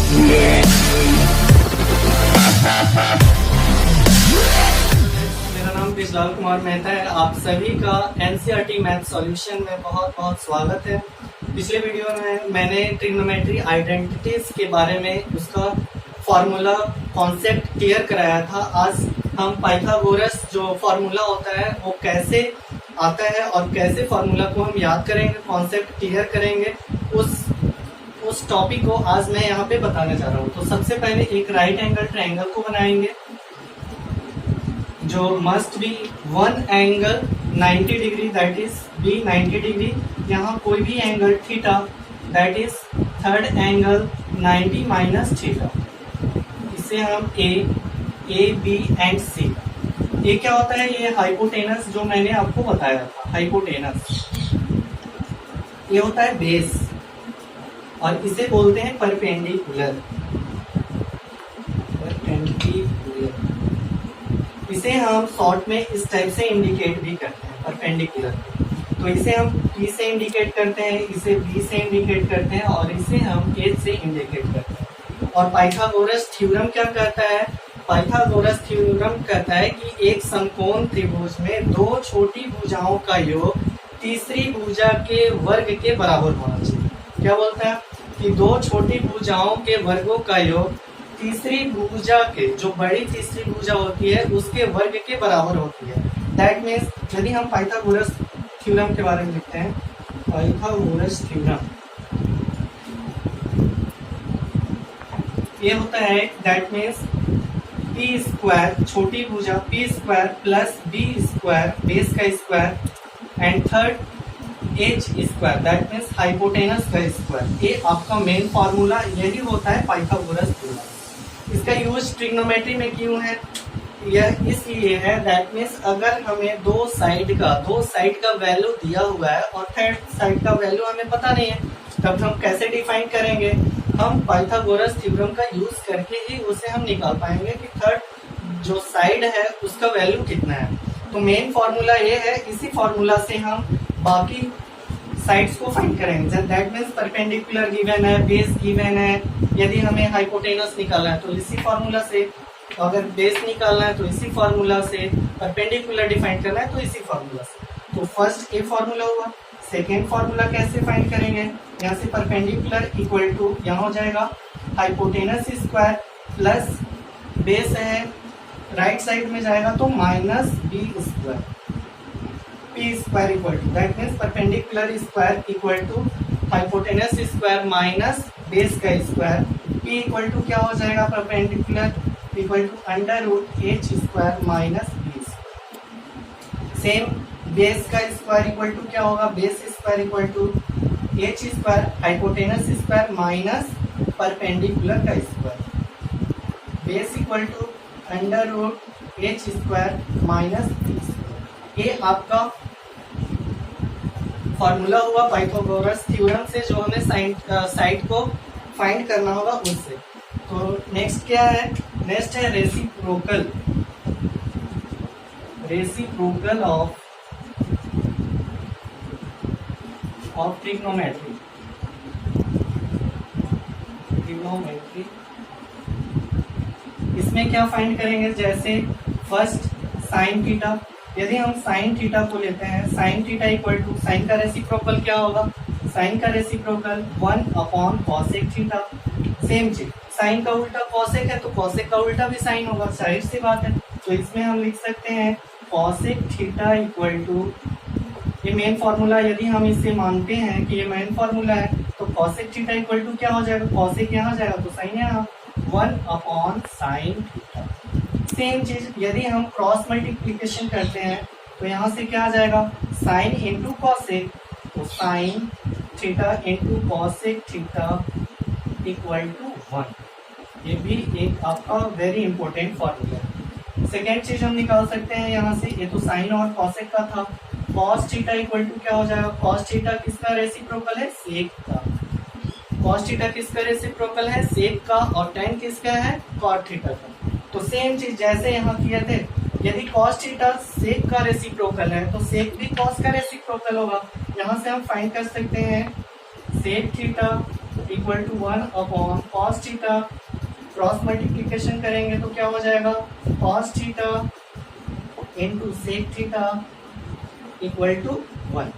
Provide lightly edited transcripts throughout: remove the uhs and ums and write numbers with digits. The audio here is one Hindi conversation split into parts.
मेरा नाम विशाल कुमार मेहता है। आप सभी का एनसीईआरटी मैथ सॉल्यूशन में बहुत बहुत स्वागत है। पिछले वीडियो में मैंने ट्रिग्नोमेट्री आइडेंटिटीज के बारे में उसका फॉर्मूला कॉन्सेप्ट क्लियर कराया था। आज हम पाइथागोरस जो फॉर्मूला होता है वो कैसे आता है और कैसे फॉर्मूला को हम याद करेंगे, कॉन्सेप्ट क्लियर करेंगे, उस टॉपिक को आज मैं यहाँ पे बताने जा रहा हूँ। तो सबसे पहले एक राइट एंगल ट्रायंगल को बनाएंगे जो must be one angle 90 degree, that is B 90 degree. यहाँ कोई भी angle theta, that is third angle 90 minus theta. इसे हम ए बी एंड सी। ये क्या होता है? ये हाइपोटेनस जो मैंने आपको बताया था, हाइपोटेनस ये होता है बेस और इसे बोलते हैं परपेंडिकुलर। इसे हम शॉर्ट में इस टाइप से इंडिकेट भी करते हैं, परपेंडिकुलर। तो इसे हम P से इंडिकेट करते हैं, इसे B से इंडिकेट करते हैं और इसे हम H से इंडिकेट करते हैं। और पाइथागोरस थ्योरम क्या कहता है? पाइथागोरस थ्योरम कहता है कि एक समकोण त्रिभुज में दो छोटी भुजाओं का योग तीसरी भुजा के वर्ग के बराबर होना चाहिए। क्या बोलता है? कि दो छोटी भुजाओं के वर्गों का योग तीसरी भुजा के, जो बड़ी तीसरी भुजा होती है, उसके वर्ग के बराबर होती है। दैट मीन्स यदि हम पाइथागोरस थ्योरम के बारे में लिखते हैं, पाइथागोरस थ्योरम ये होता है, दैट मीन्स पी स्क्वायर छोटी भुजा P square plus B square base का square and third H square, that means hypotenuse का स्क्वायर। ये आपका मेन फॉर्मूला यही होता है पाइथागोरस थ्योरम। इसका यूज ट्रिग्नोमेट्री में क्यों है? यह इसलिए है, दैट मीन्स अगर हमें दो साइड का वैल्यू दिया हुआ है और थर्ड साइड का वैल्यू हमें पता नहीं है, तब हम कैसे डिफाइन करेंगे? हम पाइथागोरस थ्योरम का यूज करके ही उसे हम निकाल पाएंगे कि थर्ड जो साइड है उसका वैल्यू कितना है। तो मेन फॉर्मूला ये है, इसी फॉर्मूला से हम बाकी साइड्स को फाइंड करेंगे। दैट मीन्स परपेंडिकुलर गिवन है, बेस गिवन है, यदि हमें हाइपोटेनस निकालना है तो इसी फॉर्मूला से, अगर बेस निकालना है तो इसी फॉर्मूला से, परपेंडिकुलर डिफाइन करना है तो इसी फॉर्मूला से। तो फर्स्ट ये फॉर्मूला हुआ। सेकेंड फॉर्मूला कैसे फाइंड करेंगे? यहाँ से परपेंडिकुलर इक्वल टू यहाँ हो जाएगा हाइपोटेनस स्क्वायर प्लस बेस है राइट साइड में जाएगा तो minus B square, P square equal to, that means perpendicular square equal to hypotenuse square minus base का स्क्वायर। पी इक्वल टू क्या हो जाएगा? Perpendicular equal to under root H square minus B square. Same base का स्क्वायर इक्वल टू क्या होगा? Base square equal to H square hypotenuse square minus perpendicular का square. Base equal to under root H square minus B square. ये आपका फॉर्मूला हुआ पाइथागोरस थ्योरम से, जो हमें साइड को फाइंड करना होगा उससे। तो नेक्स्ट क्या है? नेक्स्ट है रेसिप्रोकल ऑफ ट्रिग्नोमेट्री। इसमें क्या फाइंड करेंगे? जैसे फर्स्ट साइन थीटा, यदि हम साइन थीटा को लेते हैं, sine theta equal to, sine का रेसिप्रोकल क्या होगा? साइन का reciprocal 1 upon cosec theta. Same चीज, साइन का उल्टा कॉसेक है तो कॉसेक का उल्टा भी साइन होगा, जाहिर सी बात है। तो इसमें हम लिख सकते हैं कॉसेक थीटा इक्वल टू, ये मेन फॉर्मूला, यदि हम इसे मानते हैं कि ये मेन फॉर्मूला है तो कॉसेक थीटा इक्वल टू क्या हो जाएगा? कॉसेक यहाँ जाएगा तो साइन यहाँ, 1 अपॉन साइन थीटा। सेम चीज यदि हम क्रॉस मल्टीप्लीकेशन करते हैं तो यहाँ से क्या आ जाएगा? साइन इंटू कॉसेक, तो sine theta into cosec theta equal to 1। ये भी एक आपका वेरी इंपॉर्टेंट फॉर्मूला है। सेकेंड चीज हम निकाल सकते हैं यहाँ से, ये तो साइन और कॉसेक का था, कॉस थीटा इक्वल टू क्या हो जाएगा? कॉस थीटा किसका रेसिप्रोकल है? सेक का। कॉस थीटा किसका रेसिप्रोकल है? सेक का। और टेन किसका है? कॉट थीटा का। तो सेम चीज जैसे यहाँ किए थे, यदि कॉस थीटा सेक का रेसिप्रोकल है तो सेक भी कॉस का रेसिप्रोकल होगा। यहाँ से हम फाइंड कर सकते हैं sec theta equal to 1 upon cos theta, cross multiplication करेंगे तो क्या हो जाएगा, cos theta into sec theta equal to 1।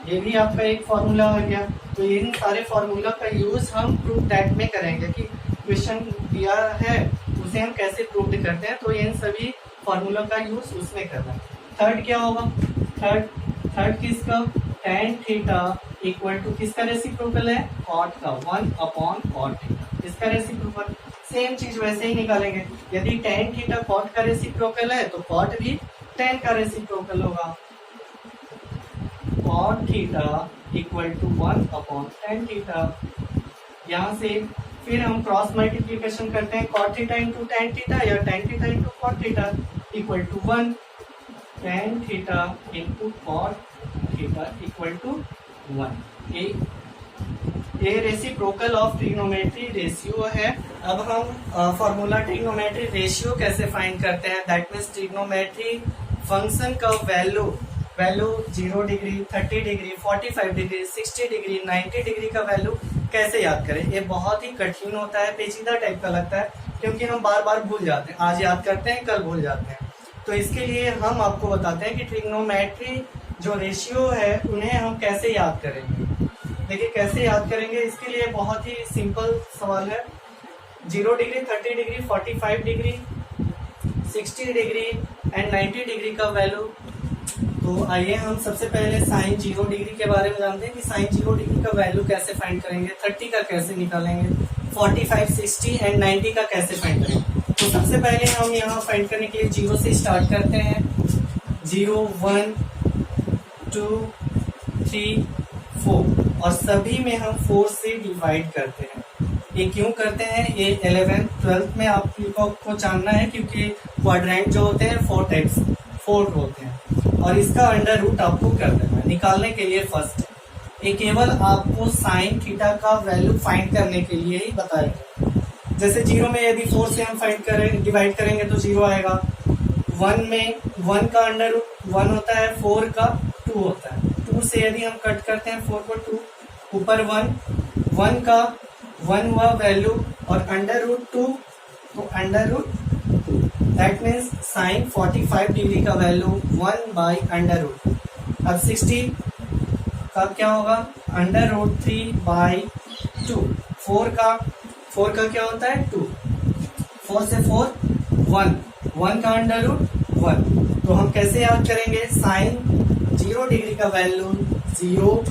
ये भी आपका एक फॉर्मूला आ गया। तो इन सारे फॉर्मूला का यूज हम प्रूफ दैट में करेंगे कि क्वेश्चन दिया है उसे हम कैसे प्रूव करते हैं, तो इन सभी फॉर्मूला का यूज उसमें करना है। थर्ड क्या होगा, थर्ड किसका, tan थीटा इक्वल टू किसका रेसिप्रोकल है, कॉट का, 1 अपॉन कॉट थीटा, इसका रेसिप्रोकल। सेम चीज वैसे ही निकालेंगे, यदि tan थीटा कॉट का रेसिप्रोकल है तो कॉट भी tan का रेसिप्रोकल होगा, cot theta equal to 1 upon tan theta. यहाँ से फिर हम क्रॉस मल्टीप्लीकेशन करते हैं, cot theta into tan theta या tan theta into cot theta equal to 1, tan theta into cot theta equal to 1। ये रेसिप्रोकल ऑफ ट्रिग्नोमेट्री रेशियो है। अब हम फॉर्मूला ट्रिग्नोमेट्री रेशियो कैसे फाइंड करते हैं, दैट मीन्स ट्रिग्नोमेट्री फंक्शन का value 0 degree, 30 degree, 45 degree, 60 degree, 90 degree का वैल्यू कैसे याद करें। ये बहुत ही कठिन होता है, पेचीदा टाइप का लगता है, क्योंकि हम बार बार भूल जाते हैं, आज याद करते हैं कल भूल जाते हैं। तो इसके लिए हम आपको बताते हैं कि ट्रिग्नोमेट्री जो रेशियो है उन्हें हम कैसे याद करेंगे। देखिए कैसे याद करेंगे, इसके लिए बहुत ही सिंपल सवाल है। 0 degree, 30 degree, 45 degree, 60 degree and 90 degree का वैल्यू। तो आइए हम सबसे पहले साइन 0 डिग्री के बारे में जानते हैं कि साइन 0 डिग्री का वैल्यू कैसे फाइंड करेंगे, 30 का कैसे निकालेंगे, 45, 60 एंड 90 का कैसे फाइंड करेंगे। तो सबसे पहले हम यहाँ फाइंड करने के लिए 0 से स्टार्ट करते हैं। 0, 1, 2, 3, 4 और सभी में हम 4 से डिवाइड करते हैं। ये क्यों करते हैं, ये 11th 12th में आप लोगों को जानना है, क्योंकि क्वाड्रेंट जो होते हैं 4 टाइप्स 4 होते हैं और इसका अंडर रूट आपको कर देना है निकालने के लिए फर्स्ट। ये केवल आपको साइन थीटा का वैल्यू फाइंड करने के लिए ही बताएगा। जैसे 0 में यदि 4 से हम डिवाइड करेंगे तो 0 आएगा। 1 में 1 का अंडर रूट 1 होता है, 4 का 2 होता है। 2 से यदि हम कट करते हैं 4 को 2, ऊपर 1 का 1 हुआ वैल्यू और अंडर रूट 2 तो under root 2, that means sine 45 degree का वैल्यू 1 बाई अंडर रूट। अब 60 का क्या होगा, अंडर रूट 3 बाई 2। 4 का क्या होता है 2, 4 से 4 1 का अंडर रूट 1। तो हम कैसे याद करेंगे, साइन 0 डिग्री का वैल्यू 0,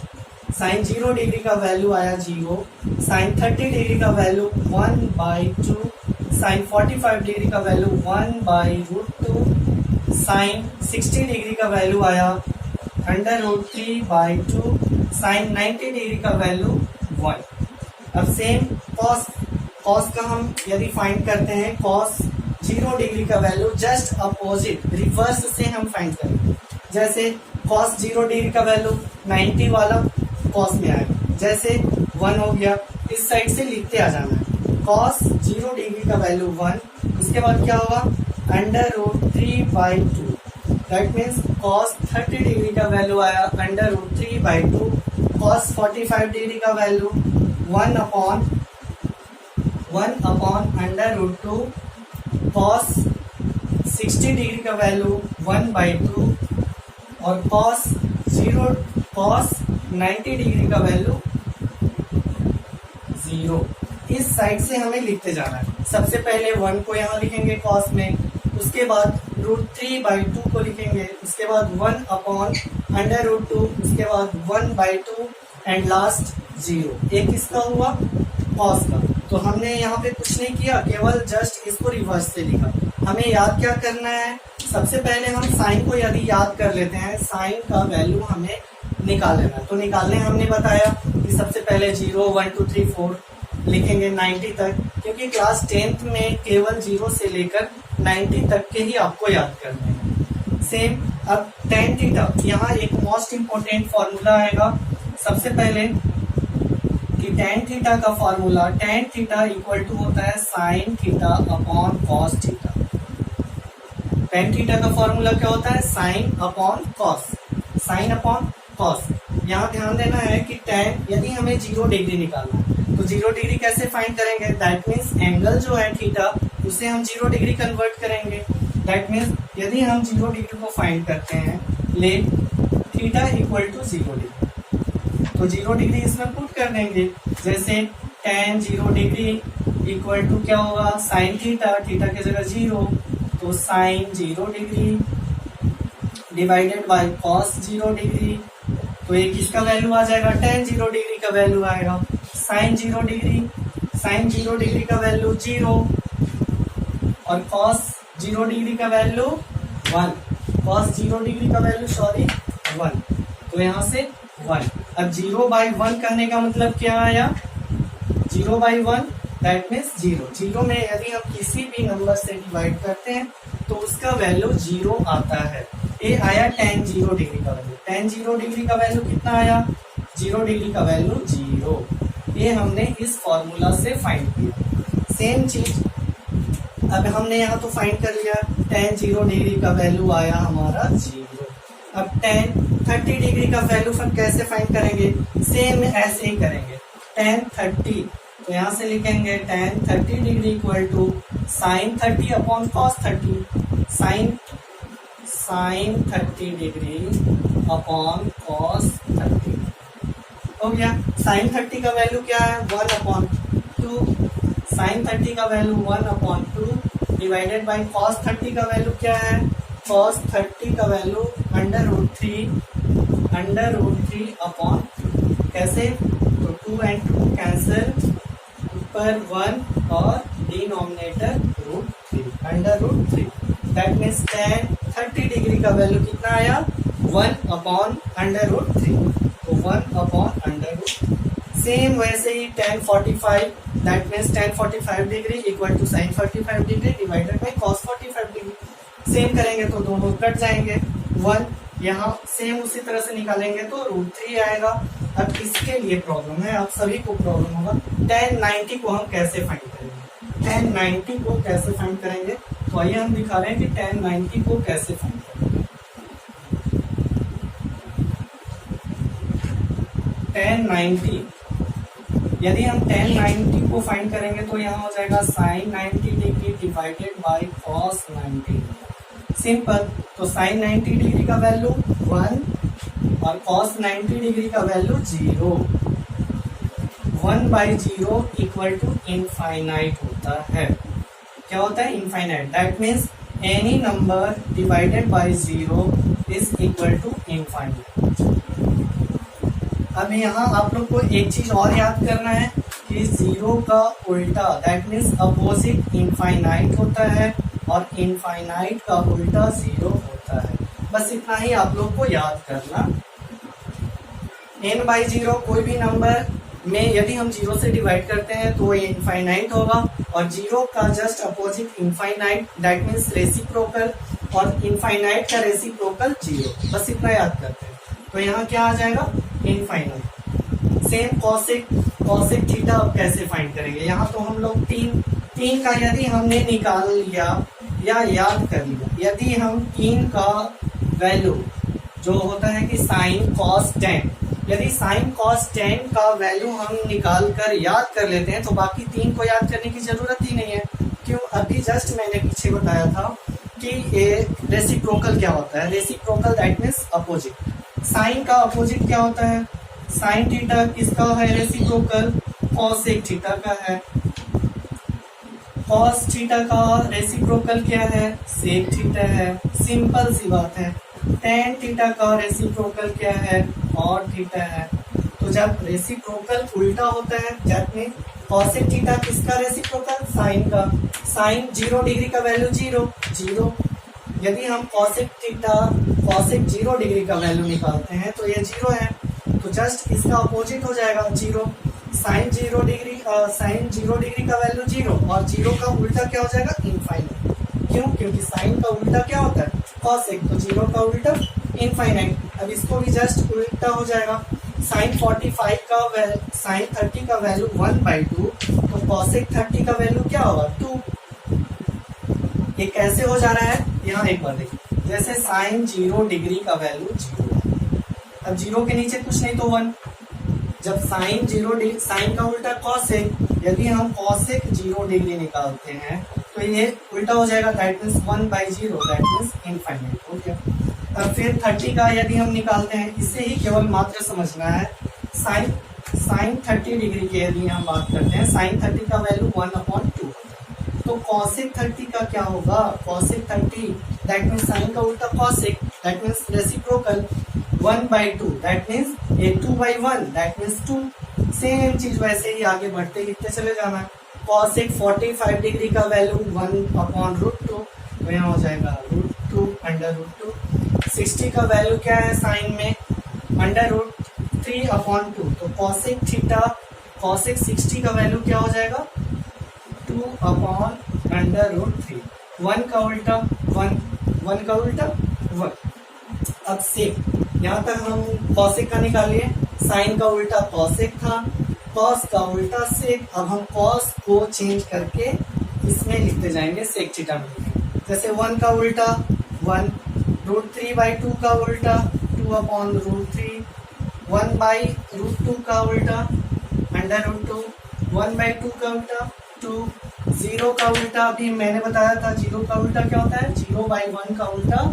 साइन 0 डिग्री का वैल्यू आया 0, साइन 30 डिग्री का वैल्यू 1 बाई 2, साइन 45 डिग्री का value 1 by root 2, sine 60 degree का वैल्यू आया under root 3 by 2, sine 90 degree का वैल्यू 1। अब सेम कॉस का हम यदि फाइंड करते हैं, कॉस 0 डिग्री का वैल्यू जस्ट अपोजिट रिवर्स से हम फाइंड करेंगे। जैसे कॉस 0 डिग्री का वैल्यू 90 वाला कॉस में आएगा, जैसे 1 हो गया, इस साइड से लिखते आ जाना है। कॉस 0 डिग्री का वैल्यू 1, उसके बाद क्या होगा under root 3 by 2, that means cos 30 degree का वैल्यू आया under root 3 by 2, cos 45 degree का value 1 upon under root 2, cos 60 degree का वैल्यू 1 बाई 2 और कॉस 90 डिग्री का वैल्यू 0। इस साइड से हमें लिखते जाना है। सबसे पहले 1 को यहाँ लिखेंगे कॉस में, उसके बाद रूट 3 बाई 2 को लिखेंगे, उसके बाद 1 अपॉन अंडर रूट 2, उसके बाद 1 बाई 2 एंड लास्ट 0। एक इसका हुआ कॉस का। तो हमने यहाँ पे कुछ नहीं किया, केवल जस्ट इसको रिवर्स से लिखा। हमें याद क्या करना है, सबसे पहले हम साइन को यदि याद कर लेते हैं, साइन का वैल्यू हमें निकाल लेना। तो निकालने हमने बताया कि सबसे पहले 0, 1, 2, 3, 4 लिखेंगे 90 तक, क्योंकि क्लास 10th में केवल 0 से लेकर 90 तक के ही आपको याद करने हैं। सेम अब tan थीटा, यहाँ एक मोस्ट इम्पोर्टेंट फॉर्मूला आएगा। सबसे पहले कि tan थीटा का formula, tan theta equal to होता है sine theta upon cos theta. tan theta का फॉर्मूला क्या होता है, sine upon cos, sine upon cos. यहाँ ध्यान देना है कि tan, यदि हमें 0 डिग्री निकालना है तो 0 डिग्री कैसे फाइंड करेंगे? दैट मीन्स एंगल जो है थीटा उसे हम 0 डिग्री कन्वर्ट करेंगे। दैट मीन्स यदि हम 0 डिग्री को फाइंड करते हैं, let theta equal to 0 degree, तो 0 डिग्री इसमें पुट कर देंगे। जैसे tan 0 डिग्री इक्वल टू क्या होगा? साइन थीटा, थीटा की जगह 0, तो sine 0 degree divided by cos 0 degree, तो ये किसका वैल्यू आ जाएगा? tan 0 डिग्री का वैल्यू आएगा। साइन 0 डिग्री, साइन 0 डिग्री का वैल्यू 0 और कॉस 0 डिग्री का वैल्यू 1, कॉस 0 डिग्री का वैल्यू 1, तो यहाँ से 1। अब 0/1 कहने का मतलब क्या आया? 0/1 दैट मीन्स 0। 0 में यदि हम किसी भी नंबर से डिवाइड करते हैं तो उसका वैल्यू 0 आता है। ये आया tan 0 डिग्री का वैल्यू। tan 0 डिग्री का वैल्यू कितना आया? 0 डिग्री का वैल्यू 0। ये हमने इस फॉर्मूला से फाइंड किया। सेम चीज अब हमने यहाँ तो फाइंड कर लिया, tan 0 डिग्री का वैल्यू आया हमारा 0। अब tan 30 डिग्री का वैल्यू हम कैसे फाइंड करेंगे? सेम ऐसे ही करेंगे। tan 30, तो यहाँ से लिखेंगे tan 30 degree equal to sine 30 upon cos 30, sine 30 degree upon cos 30 हो गया। साइन 30 का वैल्यू क्या है? 1/2, साइन 30 का वैल्यू 1/2 डिवाइडेड बाई कॉस 30 का वैल्यू क्या है? कॉस 30 का वैल्यू √3 अपॉन, कैसे? तो 2 and 2 कैंसिल, ऊपर 1 और denominator √3, that means tan 30 degree का वैल्यू कितना आया? 1/√3, तो 1/√3। सेम वैसे ही tan 45, that means tan 45 degree equal to sine 45 degree divided by cos 45 degree. Same करेंगे तो दोनों कट जाएंगे, 1 यहाँ सेम उसी तरह से निकालेंगे तो √3 आएगा। अब इसके लिए प्रॉब्लम है, आप सभी को प्रॉब्लम होगा, tan 90 को हम कैसे फाइंड करेंगे? tan 90 को कैसे फाइंड करेंगे? तो आइए हम दिखा रहे हैं कि tan 90 को कैसे फाइंड करेंगे। tan 90, यदि हम tan 90 को फाइंड करेंगे तो यहाँ हो जाएगा sine 90 degree divided by cos 90। Simple, तो साइन 90 डिग्री का वैल्यू 1 और कॉस 90 डिग्री का वैल्यू 0। 1/0 इक्वल टू इनफाइनाइट होता है। क्या होता है? Infinite. That means any number divided by 0 is equal to infinite. अब यहाँ आप लोग को एक चीज और याद करना है कि 0 का उल्टा दैट मीन्स अपोजिट इनफाइनाइट होता है और इनफाइनाइट का उल्टा 0 होता है। बस इतना ही आप लोग को याद करना। n/0 कोई भी नंबर में यदि हम 0 से डिवाइड करते हैं तो ये इनफाइनाइट होगा, और 0 का just opposite infinite that means reciprocal, और इनफाइनाइट का रेसिप्रोकल 0। बस इतना याद करते हैं। तो यहाँ क्या आ जाएगा? इनफाइनाइट। सेम कॉसेक थीटा अब कैसे फाइंड करेंगे? यहाँ तो हम लोग तीन का यदि हमने निकाल लिया या याद कर लिया, यदि हम 3 का वैल्यू जो होता है कि साइन कॉस 10, यदि साइन कॉस 10 का वैल्यू हम निकाल कर याद कर लेते हैं तो बाकी 3 को याद करने की जरूरत ही नहीं है। क्यों? अभी जस्ट मैंने पीछे बताया था कि ये रेसिप्रोकल क्या होता है। Reciprocal that means opposite. Sine का अपोजिट क्या होता है? साइन थीटा किसका है? रेसिप्रोकल कॉसेक थीटा का है। कॉस थीटा का रेसिप्रोकल क्या है? सेक थीटा है। सिंपल सी बात है। टेन थीटा का रेसिप्रोकल क्या है? कॉट थीटा है। तो जब रेसिप्रोकल उल्टा होता है दैट मीन कॉसेक थीटा किसका रेसिप्रोकल? साइन का। साइन 0 डिग्री का वैल्यू 0। यदि हम कॉसेक 0 डिग्री का वैल्यू निकालते हैं तो ये 0 है, तो जस्ट इसका अपोजिट हो जाएगा 0। साइन 0 डिग्री का वैल्यू 0 और 0 का उल्टा क्या हो जाएगा? इनफाइनाइट। क्यों? क्योंकि साइन का उल्टा क्या होता है? कॉसेक। तो 0 का उल्टा इनफाइनाइट। अब इसको भी जस्ट उल्टा हो जाएगा। साइन 30 का वैल्यू 1/2, तो कॉसेक 30 का वैल्यू क्या होगा? 2। ये कैसे हो जा रहा है? यहाँ एक बार देखिए, जैसे साइन 0 डिग्री का वैल्यू 0 है, अब 0 के नीचे कुछ नहीं तो 1, जब साइन 0 डिग्री, साइन का उल्टा कॉसेक, यदि हम कॉसेक 0 डिग्री निकालते हैं तो ये उल्टा हो जाएगा, that means 1/0, that means infinite हो गया। और फिर 30 का यदि हम निकालते हैं, इससे ही केवल मात्र समझना है, साइन 30 डिग्री की यदि हम बात करते हैं, साइन 30 का वैल्यू 1/2, तो कॉसेक 30 का क्या होगा, कॉसेक 30 दैट मीन्स साइन का उल्टा cosec, that means reciprocal 1/2, that means ये 2/1, दैट मीन्स 2। सेम चीज वैसे ही आगे बढ़ते लिखते चले जाना। कॉसेक 45 डिग्री का वैल्यू 1/√2, तो यहाँ हो जाएगा √2 60 का वैल्यू क्या है साइन में, √3/2, तो कॉसेक थीटा, कॉसेक 60 का वैल्यू क्या हो जाएगा, 2/√3, 1 का उल्टा 1 का उल्टा 1। अब सेक, यहाँ तक हम कॉसेक का निकालिए, साइन का उल्टा कॉसेक था, कॉस का उल्टा सेक। अब हम कॉस को चेंज करके इसमें लिखते जाएंगे, सेक थीटा में लिखेंगे। जैसे 1 का उल्टा 1, √3/2 का उल्टा 2/√3, 1/√2 का उल्टा √2, 1/2 का उल्टा 2, 0 का उल्टा अभी मैंने बताया था, 0 का उल्टा क्या होता है, 0/1 का उल्टा,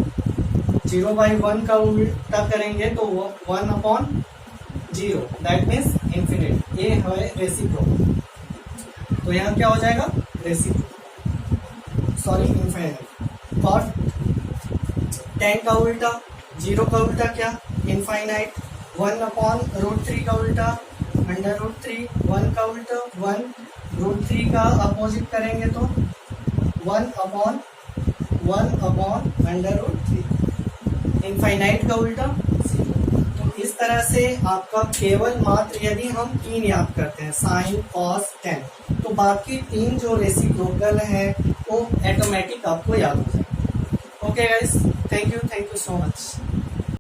0/1 का उल्टा करेंगे तो 1/0, दैट मीन्स इन्फिनिट। ये है रेसिप्रोकल, तो यहाँ क्या हो जाएगा, रेसिप्रोकल, सॉरी इनफाइनाइट। कॉट 10 का उल्टा, 0 का उल्टा क्या, इनफाइनाइट, 1/√3 का उल्टा √3, 1 का उल्टा 1, √3 का अपोजिट करेंगे तो 1/√3, इनफाइनाइट का उल्टा 0। तो इस तरह से आपका केवल मात्र यदि हम 3 याद करते हैं, साइन कॉस टेन, तो बाकी 3 जो रेसिप्रोकल है वो ऑटोमेटिक आपको याद हो जाएगा। Okay guys, thank you so much.